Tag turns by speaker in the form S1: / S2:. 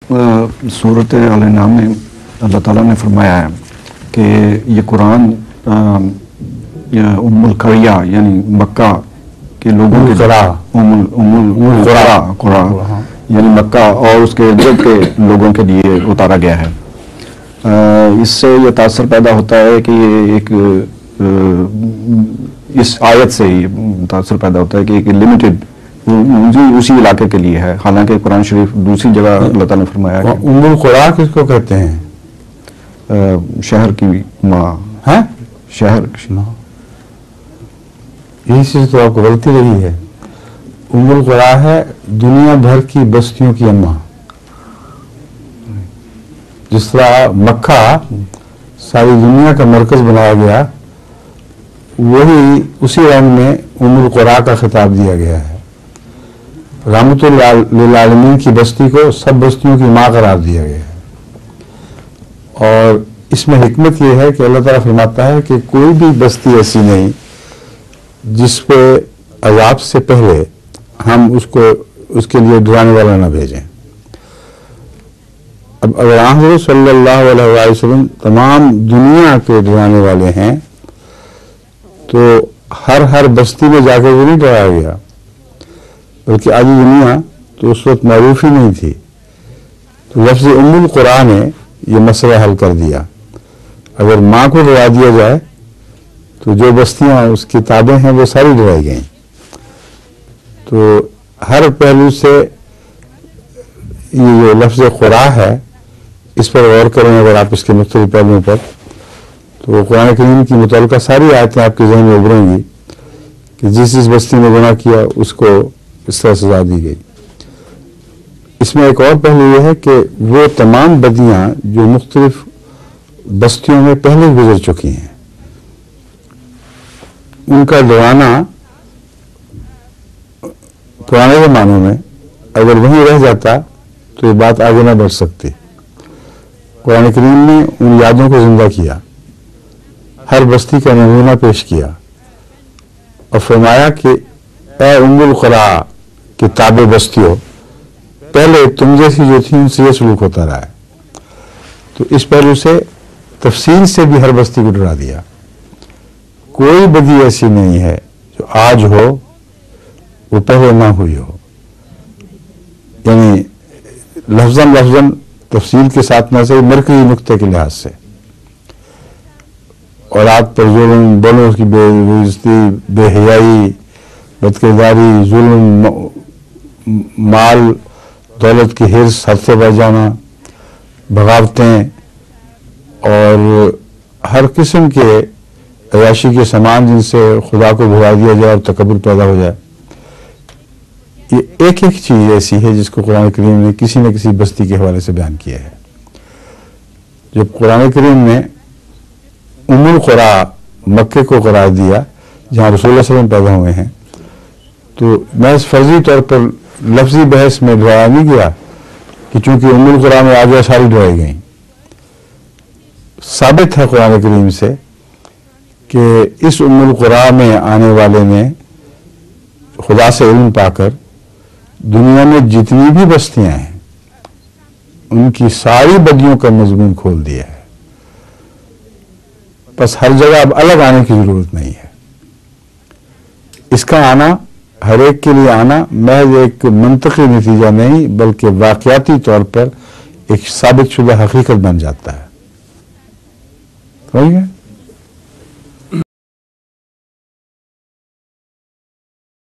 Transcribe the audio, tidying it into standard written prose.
S1: سورۃ الانعام میں اللہ تعالیٰ نے فرمایا ہے کہ یہ قرآن ام القریہ یعنی مکہ کے لوگوں کے قرآ یعنی مکہ اور اس کے ارد کے لوگوں کے لیے اتارا گیا ہے. اس سے یہ تاثر پیدا ہوتا ہے کہ یہ ایک اس آیت سے یہ تاثر پیدا ہوتا ہے کہ ایک لمیٹڈ اسی علاقے کے لیے ہے، حالانکہ قرآن شریف دوسری جگہ اللہ تعالیٰ نے فرمایا ہے.
S2: ام القریٰ کس کو کہتے ہیں؟
S1: شہر کی ماں.
S2: ہے
S1: شہر.
S2: یہی چیز تو آپ کو غلطی رہی ہے. ام القریٰ ہے دنیا بھر کی بستیوں کی اماں. جس طرح مکہ ساری دنیا کا مرکز بنایا گیا، وہی اسی رنگ میں ام القریٰ کا خطاب دیا گیا ہے. رحمت للعالمین کی بستی کو سب بستیوں کی ماں قرار دیا گیا ہے. اور اس میں حکمت یہ ہے کہ اللہ تعالیٰ فرماتا ہے کہ کوئی بھی بستی ایسی نہیں جس پہ عذاب سے پہلے ہم اس کے لیے ڈرانے والا نہ بھیجیں. اب اگر حضرت صلی اللہ علیہ وسلم تمام دنیا کے ڈرانے والے ہیں تو ہر بستی میں جا کے وہ نہیں ڈرایا گیا، بلکہ آدھی دنیا تو اس وقت معروف ہی نہیں تھی. تو لفظ ام القریٰ نے یہ مسئلہ حل کر دیا. اگر ماں کو ڈرا دیا جائے تو جو بستیاں اس کی تابع ہیں وہ ساری ڈرائی گئیں. تو ہر پہلو سے یہ جو لفظ قریٰ ہے اس پر غور کریں اگر آپ اس کے مختلف پہلوؤں پر، تو قرآن کریم کی متعلقہ ساری آیتیں آپ کے ذہن میں ابھریں گی کہ جس بستی نے گناہ کیا اس کو اس طرح سزا دی گئی. اس میں ایک اور پہلو یہ ہے کہ وہ تمام بدیاں جو مختلف بستیوں میں پہلے گزر چکی ہیں ان کا ڈرانا پرانے زمانوں میں اگر وہیں رہ جاتا تو یہ بات آگے نہ بڑھ سکتی. قرآن کریم نے ان یادوں کو زندہ کیا، ہر بستی کا نمونہ پیش کیا اور فرمایا کہ اے ام القریٰ کہ تابع بستیوں، پہلے تم جیسی جو تھی ان سے یہ سلوک ہوتا رہا ہے. تو اس پہلو سے تفصیل سے بھی ہر بستی کو ڈرا دیا. کوئی بدی ایسی نہیں ہے جو آج ہو وہ پہلے نہ ہوئی ہو. یعنی لفظاً تفصیل کے ساتھ نہ صحیح مرکزی نقطے کے لحاظ سے اولاد پر ظلم، بڑوں کی بے عزتی، بے حیائی، بدکرداری، ظلم، مال دولت کی حرص، حد سے بڑھ جانا، بغاوتیں اور ہر قسم کے عیاشی کے سامان جن سے خدا کو بھلا دیا جائے اور تکبر پیدا ہو جائے. یہ ایک چیز ایسی ہے جس کو قرآن کریم نے کسی نہ کسی بستی کے حوالے سے بیان کیا ہے. جب قرآن کریم نے ام القریٰ مکے کو قرار دیا جہاں رسول اللہ صلی اللہ علیہ وسلم پیدا ہوئے ہیں، تو محض فرضی طور پر لفظی بحث میں ڈرایا نہیں گیا کہ چونکہ ام القریٰ میں آگے ساری ڈرائی گئیں. ثابت ہے قرآن کریم سے کہ اس ام القریٰ میں آنے والے نے خدا سے علم پا کر دنیا میں جتنی بھی بستیاں ہیں ان کی ساری بدیوں کا مضمون کھول دیا ہے. بس ہر جگہ اب الگ آنے کی ضرورت نہیں ہے. اس کا آنا ہر ایک کے لیے آنا محض ایک منطقی نتیجہ نہیں بلکہ واقعاتی طور پر ایک ثابت شدہ حقیقت بن جاتا ہے. سمجھ گئے؟